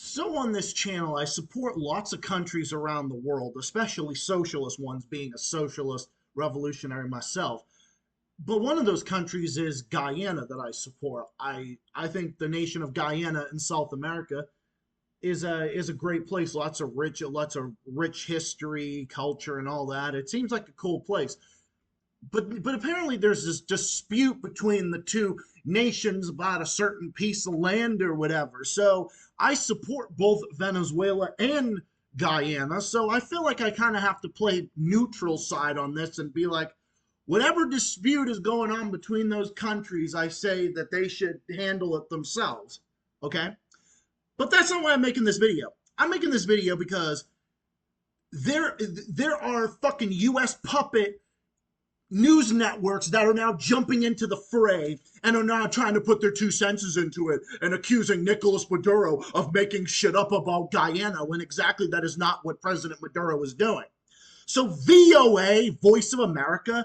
So on this channel, I support lots of countries around the world, especially socialist ones, being a socialist revolutionary myself. But one of those countries is Guyana that I support. I think the nation of Guyana in South America is a great place. Lots of rich history, culture, and all that. It seems like a cool place. But apparently there's this dispute between the two nations about a certain piece of land or whatever. So I support both Venezuela and Guyana. So I feel like I kind of have to play neutral side on this and be like, whatever dispute is going on between those countries, I say that they should handle it themselves. Okay? But that's not why I'm making this video. I'm making this video because there are fucking US puppet news networks that are now jumping into the fray and are now trying to put their 2 cents into it and accusing Nicolas Maduro of making shit up about Guyana when exactly that is not what President Maduro is doing. So VOA, Voice of America,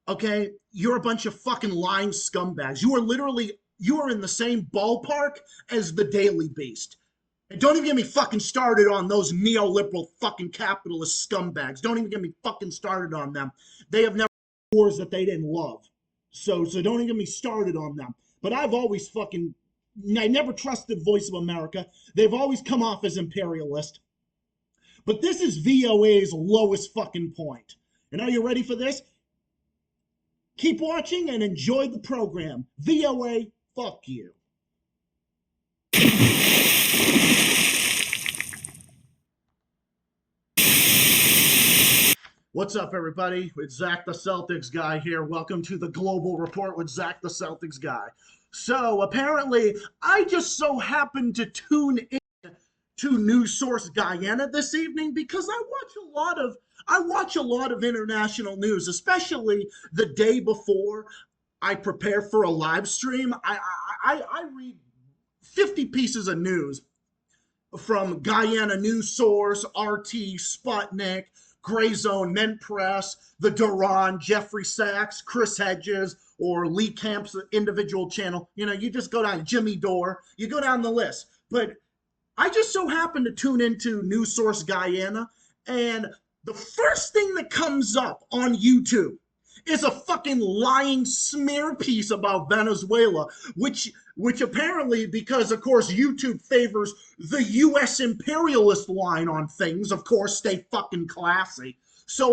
okay, you're a bunch of fucking lying scumbags. You are in the same ballpark as the Daily Beast. And don't even get me fucking started on those neoliberal fucking capitalist scumbags. Don't even get me fucking started on them. They have never wars that they didn't love. So don't even get me started on them. But I never trusted Voice of America. They've always come off as imperialist. But this is VOA's lowest fucking point. And are you ready for this? Keep watching and enjoy the program. VOA, fuck you. What's up, everybody? It's Zach the Celtics guy here. Welcome to the Global Report with Zach the Celtics guy. So apparently, I just so happened to tune in to News Source Guyana this evening because I watch a lot of international news, especially the day before I prepare for a live stream. I read 50 pieces of news from Guyana News Source, RT, Sputnik, Grayzone, MintPress, the Duran, Jeffrey Sachs, Chris Hedges, or Lee Camp's individual channel. You know, you just go down, Jimmy Dore, you go down the list. But I just so happen to tune into News Source Guyana, and the first thing that comes up on YouTube is a fucking lying smear piece about Venezuela, which apparently, because of course YouTube favors the US imperialist line on things, of course, stay fucking classy. So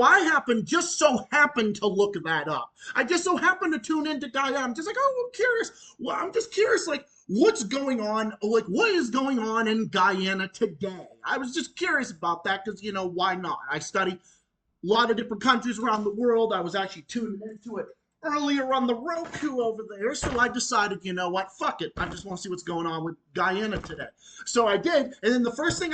just so happened to look that up. I just so happened to tune into Guyana. I'm just like, oh, I'm curious. Well, I'm just curious, like, what's going on? Like, what is going on in Guyana today? I was just curious about that because, why not? I study a lot of different countries around the world. I was actually tuning into it earlier on the Roku over there, so I decided, you know what, fuck it. I just want to see what's going on with Guyana today. So I did, and then the first thing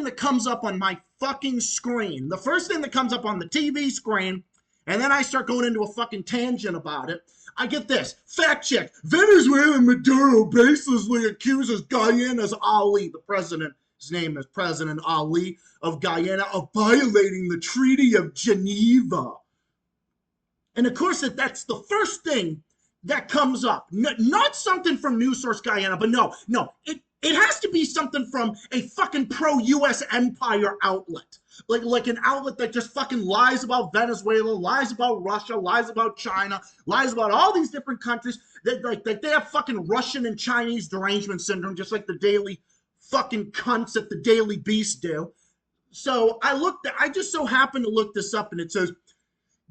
that comes up on my fucking screen, the first thing that comes up on the TV screen, and then I start going into a fucking tangent about it, I get this. Fact check. Venezuela Maduro baselessly accuses Guyana's Ali, the president, his name is President Ali of Guyana, of violating the Treaty of Geneva. And of course, that's the first thing that comes up. Not something from News Source Guyana, but no. It has to be something from a fucking pro-US empire outlet. Like an outlet that just fucking lies about Venezuela, lies about Russia, lies about China, lies about all these different countries. That they have fucking Russian and Chinese derangement syndrome, just like the daily fucking cunts at the Daily Beast do. So I just so happened to look this up, and it says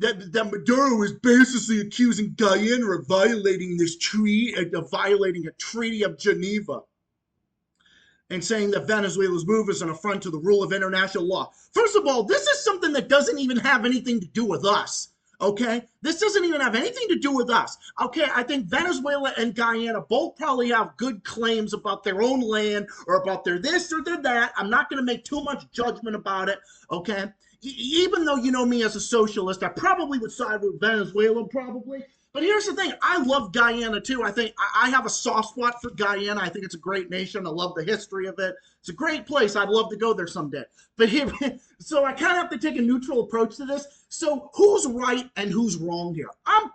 that Maduro is basically accusing Guyana of violating a treaty of Geneva, and saying that Venezuela's move is an affront to the rule of international law. First of all, this is something that doesn't even have anything to do with us, okay? This doesn't even have anything to do with us, okay? I think Venezuela and Guyana both probably have good claims about their own land or about their this or their that. I'm not going to make too much judgment about it, okay? Even though you know me as a socialist, I probably would side with Venezuela, probably. But here's the thing. I love Guyana, too. I think I have a soft spot for Guyana. I think it's a great nation. I love the history of it. It's a great place. I'd love to go there someday. But so I kind of have to take a neutral approach to this. So who's right and who's wrong here? I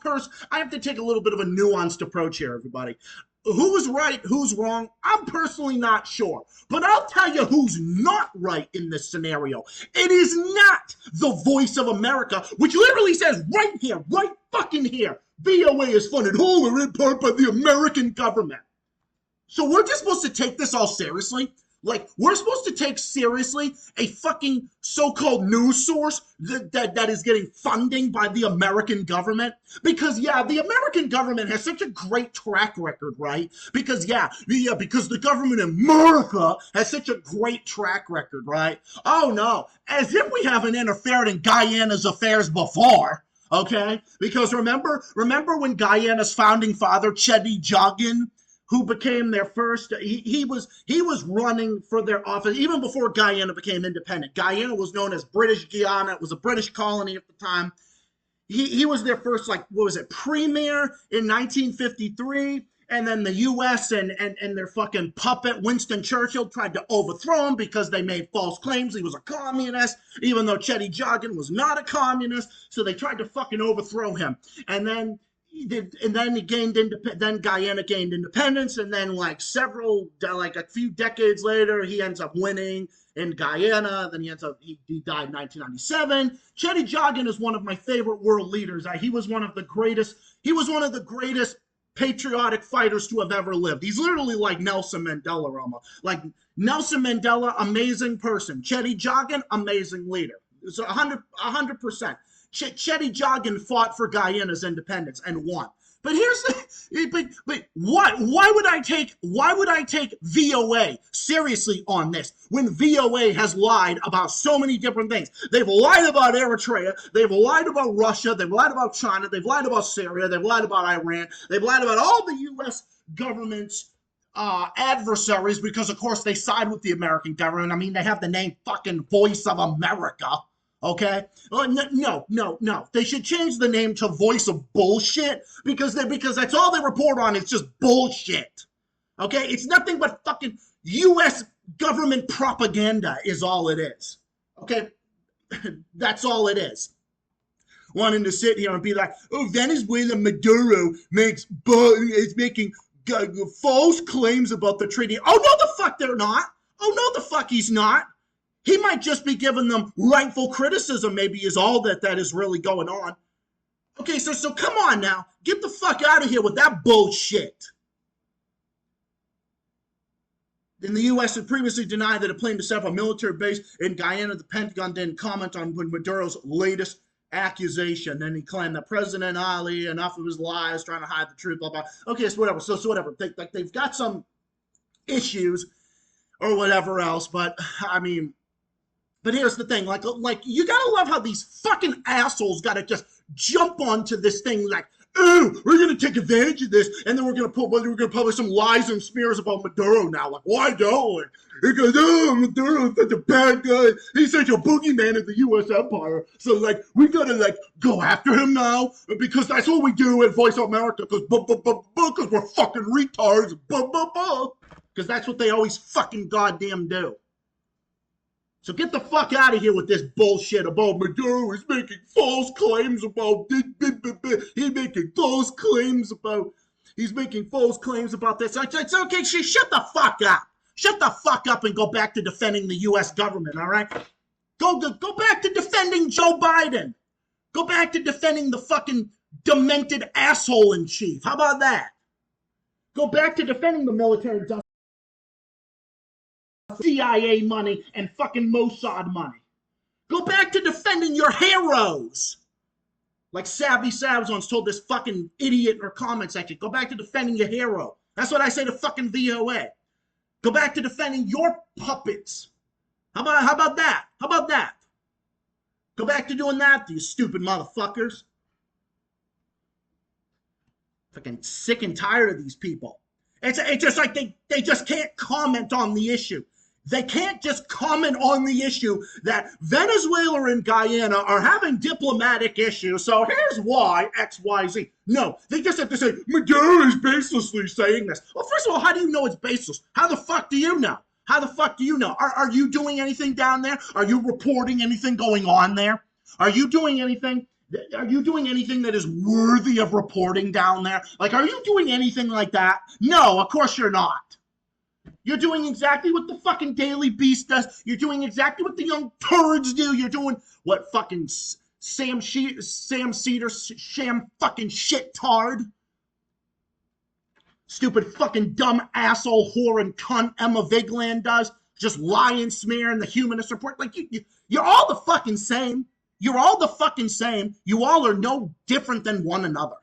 have to take a little bit of a nuanced approach here, everybody. who's right, who's wrong, I'm personally not sure. But I'll tell you who's not right in this scenario. It is not the Voice of America, which literally says right here, right fucking here, VOA is funded wholly or in part by the American government. So we're just supposed to take this all seriously? Like, we're supposed to take seriously a fucking so-called news source that is getting funding by the American government? Because, yeah, the American government has such a great track record, right? Because, because the government in America has such a great track record, right? Oh, no. As if we haven't interfered in Guyana's affairs before, okay? Because remember when Guyana's founding father, Cheddi Jagan, who became their first, he was running for their office even before Guyana became independent. Guyana was known as British Guyana. It was a British colony at the time. He was their first, like, what was it, premier in 1953. And then the U.S. and their fucking puppet, Winston Churchill, tried to overthrow him because they made false claims he was a communist, even though Cheddi Jagan was not a communist. So they tried to fucking overthrow him. And then then Guyana gained independence, and then like a few decades later, he ends up winning in Guyana. Then he died in 1997. Cheddi Jagan is one of my favorite world leaders. He was one of the greatest patriotic fighters to have ever lived. He's literally like Nelson Mandela almost. Like Nelson Mandela, amazing person. Cheddi Jagan, amazing leader. It's 100%. Cheddi Jagan fought for Guyana's independence and won. But why would I take VOA seriously on this when VOA has lied about so many different things? They've lied about Eritrea, they've lied about Russia, they've lied about China, they've lied about Syria, they've lied about Iran, they've lied about all the U.S. government's adversaries because, of course, they side with the American government. I mean, they have the name fucking Voice of America. Okay? No. They should change the name to Voice of Bullshit because that's all they report on. It's just bullshit. Okay? It's nothing but fucking U.S. government propaganda is all it is. Okay? That's all it is. Wanting to sit here and be like, oh, Venezuela Maduro is making false claims about the treaty. Oh, no, the fuck they're not. Oh, no, the fuck he's not. He might just be giving them rightful criticism, maybe, is all that is really going on. Okay, so come on now. Get the fuck out of here with that bullshit. In the U.S., had previously denied that it planned to set up a military base in Guyana. The Pentagon didn't comment on Maduro's latest accusation. Then he claimed that President Ali, enough of his lies, trying to hide the truth, blah, blah. Okay, so whatever. So whatever. They've got some issues or whatever else, but, I mean... But here's the thing, like you gotta love how these fucking assholes gotta just jump onto this thing like, oh, we're gonna take advantage of this, and then we're gonna publish some lies and smears about Maduro now. Like, why don't we? Because, oh, Maduro is such a bad guy. He's such a boogeyman of the U.S. empire. So, like, we gotta, like, go after him now, because that's what we do at Voice of America, because we're fucking retards, because that's what they always fucking goddamn do. So get the fuck out of here with this bullshit about Maduro is making false claims about he's making false claims about this. It's okay, shut the fuck up. Shut the fuck up and go back to defending the U.S. government, all right? Go back to defending Joe Biden. Go back to defending the fucking demented asshole in chief. How about that? Go back to defending the military CIA money and fucking Mossad money. Go back to defending your heroes. Like Savvy Savs once told this fucking idiot in her comment section. Go back to defending your hero. That's what I say to fucking VOA. Go back to defending your puppets. How about that? How about that? Go back to doing that, you stupid motherfuckers. Fucking sick and tired of these people. It's just like they just can't comment on the issue. They can't just comment on the issue that Venezuela and Guyana are having diplomatic issues, so here's why, X, Y, Z. No, they just have to say, Maduro is baselessly saying this. Well, first of all, how do you know it's baseless? How the fuck do you know? How the fuck do you know? Are you doing anything down there? Are you reporting anything going on there? Are you doing anything Are you doing anything that is worthy of reporting down there? Like, are you doing anything like that? No, of course you're not. You're doing exactly what the fucking Daily Beast does. You're doing exactly what the Young Turds do. You're doing what fucking Sam Cedar, sham fucking shit tard. Stupid fucking dumb asshole whore and cunt Emma Vigland does. Just lie and smear in the humanist report. Like, you're all the fucking same. You're all the fucking same. You all are no different than one another.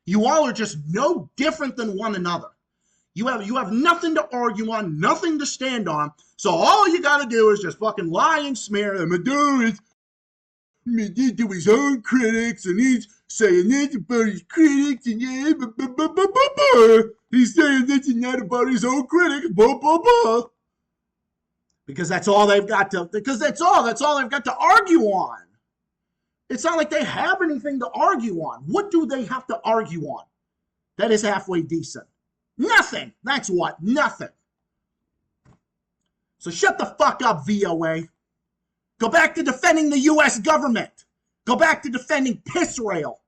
You all are just no different than one another. You have nothing to argue on, nothing to stand on. So all you got to do is just fucking lie and smear. And Maduro is to his own critics, and he's saying this about his critics, and yeah, he's saying this and that about his own critics, because that's all they've got to. Because that's all they've got to argue on. It's not like they have anything to argue on. What do they have to argue on that is halfway decent? Nothing. That's what. Nothing. So shut the fuck up, VOA. Go back to defending the U.S. government. Go back to defending Israel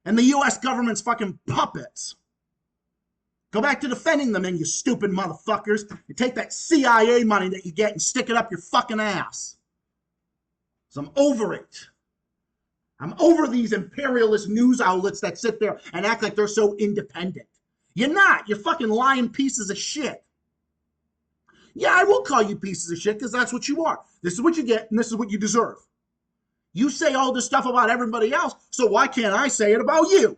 and the U.S. government's fucking puppets. Go back to defending them, and you stupid motherfuckers. And take that CIA money that you get and stick it up your fucking ass. So I'm over it. I'm over these imperialist news outlets that sit there and act like they're so independent. You're not. You're fucking lying pieces of shit. Yeah, I will call you pieces of shit because that's what you are. This is what you get, and this is what you deserve. You say all this stuff about everybody else, so why can't I say it about you?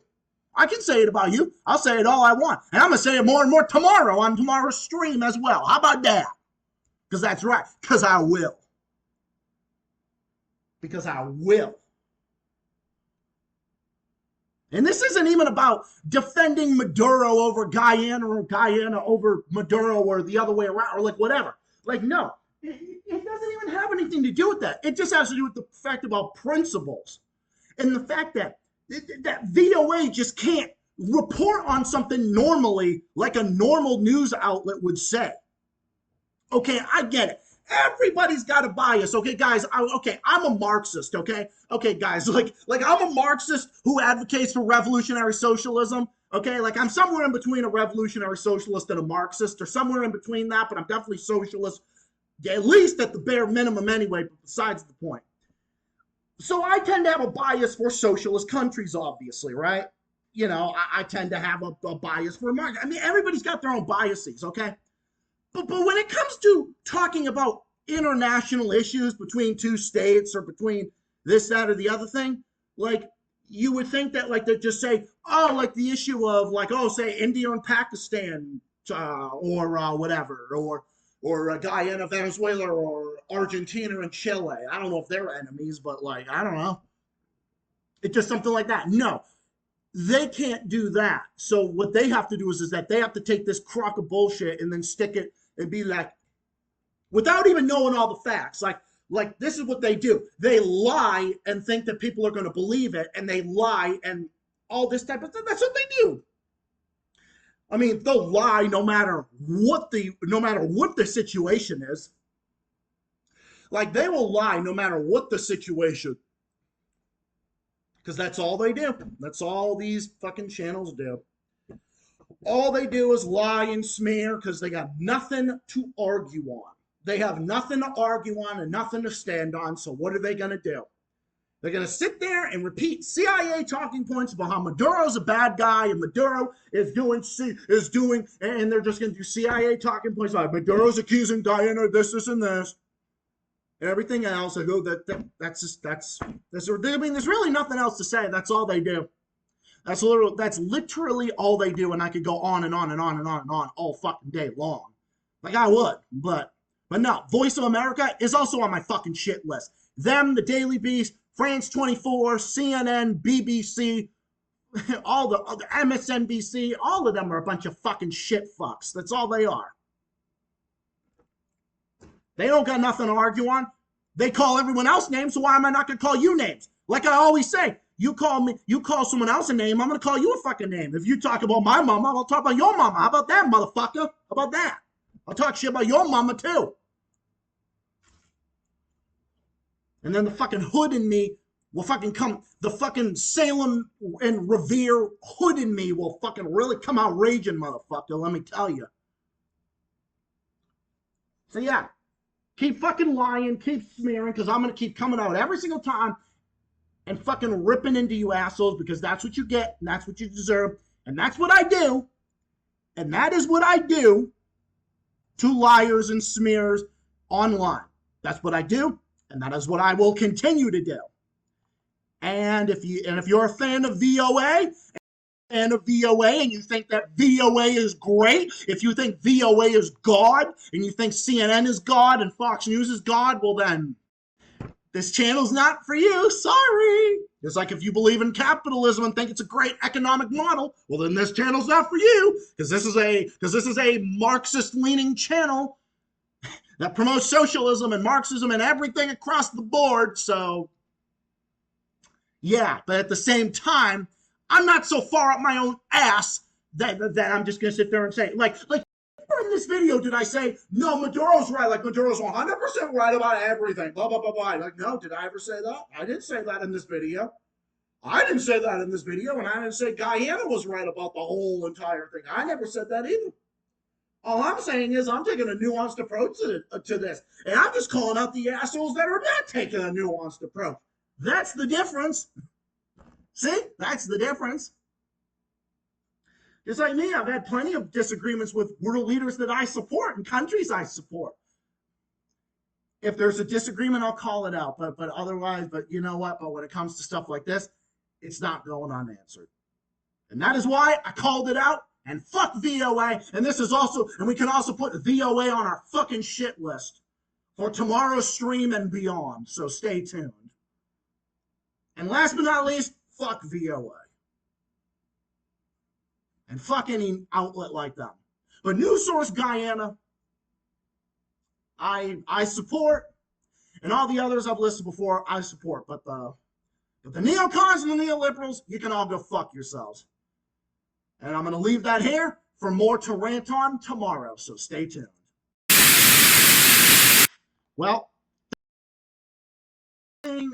I can say it about you. I'll say it all I want. And I'm going to say it more and more tomorrow on tomorrow's stream as well. How about that? Because that's right. Because I will. Because I will. And this isn't even about defending Maduro over Guyana or Guyana over Maduro or the other way around or like whatever. Like, no, it doesn't even have anything to do with that. It just has to do with the fact about principles and the fact that VOA just can't report on something normally like a normal news outlet would say. Okay, I get it. Everybody's got a bias, okay, guys? I'm a Marxist, okay? Okay, guys, like I'm a Marxist who advocates for revolutionary socialism, okay? Like I'm somewhere in between a revolutionary socialist and a Marxist, or somewhere in between that, but I'm definitely socialist, at least at the bare minimum anyway, but besides the point. So I tend to have a bias for socialist countries, obviously, right? You know, I tend to have a bias for Marxist. I mean, everybody's got their own biases, okay? But when it comes to talking about international issues between two states or between this, that, or the other thing, like you would think that like they'd just say, oh, like the issue of like, oh, say India and Pakistan or whatever, or Guyana, Venezuela, or Argentina and Chile. I don't know if they're enemies, but like, I don't know. It's just something like that. No. They can't do that. So what they have to do is that they have to take this crock of bullshit and then stick it and be like, without even knowing all the facts, like this is what they do. They lie and think that people are going to believe it, and they lie and all this type of thing. That's what they do. I mean, they'll lie no matter what the situation is. Like they will lie no matter what the situation. Because that's all they do. That's all these fucking channels do. All they do is lie and smear because they got nothing to argue on. They have nothing to argue on and nothing to stand on. So what are they going to do? They're going to sit there and repeat CIA talking points about how Maduro's a bad guy and Maduro is doing, and they're just going to do CIA talking points like Maduro's accusing Guyana of this, and this. And everything else, I go that's I mean, there's really nothing else to say. That's all they do. That's literally all they do, and I could go on and on and on and on and on all fucking day long. Like I would, but no. Voice of America is also on my fucking shit list. Them, the Daily Beast, France 24, CNN, BBC, all the MSNBC, all of them are a bunch of fucking shit fucks. That's all they are. They don't got nothing to argue on. They call everyone else names, so why am I not going to call you names? Like I always say, you call someone else a name, I'm going to call you a fucking name. If you talk about my mama, I'll talk about your mama. How about that, motherfucker? How about that? I'll talk shit about your mama, too. And then the fucking hood in me will fucking come. The fucking Salem and Revere hood in me will fucking really come out raging, motherfucker. Let me tell you. So yeah, keep fucking lying, keep smearing, because I'm gonna keep coming out every single time and fucking ripping into you assholes, because that's what you get, and that's what you deserve, and that's what I do, and that is what I do to liars and smears online. That's what I do, and that is what I will continue to do. And if you're a fan of VOA, and you think that VOA is great, if you think VOA is God, and you think CNN is God and Fox News is God, well then, this channel's not for you. Sorry. It's like if you believe in capitalism and think it's a great economic model, well then this channel's not for you, because this is a Marxist-leaning channel that promotes socialism and Marxism and everything across the board. So yeah, but at the same time, I'm not so far up my own ass that I'm just gonna sit there and say, like in this video, did I say, no, Maduro's right, like Maduro's 100% right about everything, blah, blah, blah, blah. Like, no, did I ever say that? I didn't say that in this video. I didn't say that in this video, and I didn't say Guyana was right about the whole entire thing. I never said that either. All I'm saying is I'm taking a nuanced approach to this, and I'm just calling out the assholes that are not taking a nuanced approach. That's the difference. See? That's the difference. Just like me, I've had plenty of disagreements with world leaders that I support and countries I support. If there's a disagreement, I'll call it out. But otherwise, but you know what? But when it comes to stuff like this, it's not going unanswered. And that is why I called it out. And fuck VOA. And this is also, and we can also put VOA on our fucking shit list for tomorrow's stream and beyond. So stay tuned. And last but not least, fuck VOA. And fuck any outlet like them. But News Source Guyana, I support, and all the others I've listed before, I support. But the neocons and the neoliberals, you can all go fuck yourselves. And I'm going to leave that here for more to rant on tomorrow, so stay tuned. Well,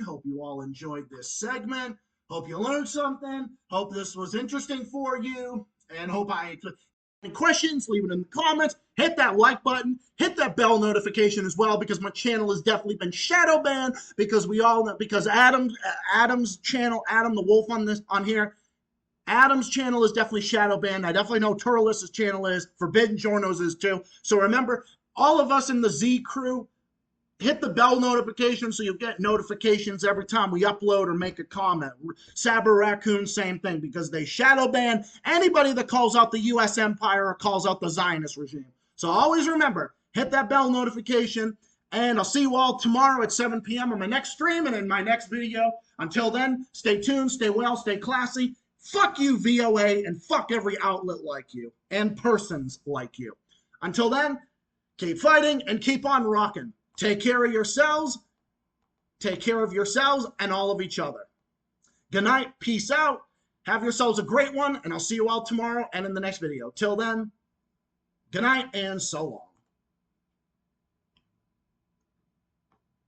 hope you all enjoyed this segment. Hope you learned something. Hope this was interesting for you. And hope I took any questions, leave it in the comments. Hit that like button. Hit that bell notification as well, because my channel has definitely been shadow banned, because we all know, because Adam's channel, Adam the Wolf on here, Adam's channel is definitely shadow banned. I definitely know Turles' channel is. Forbidden Journos is too. So remember, all of us in the Z crew, hit the bell notification so you'll get notifications every time we upload or make a comment. Saber Raccoon, same thing, because they shadow ban anybody that calls out the U.S. empire or calls out the Zionist regime. So always remember, hit that bell notification, and I'll see you all tomorrow at 7 p.m. on my next stream and in my next video. Until then, stay tuned, stay well, stay classy. Fuck you, VOA, and fuck every outlet like you and persons like you. Until then, keep fighting and keep on rocking. Take care of yourselves. Take care of yourselves and all of each other. Good night. Peace out. Have yourselves a great one, and I'll see you all tomorrow and in the next video. Till then, good night and so long.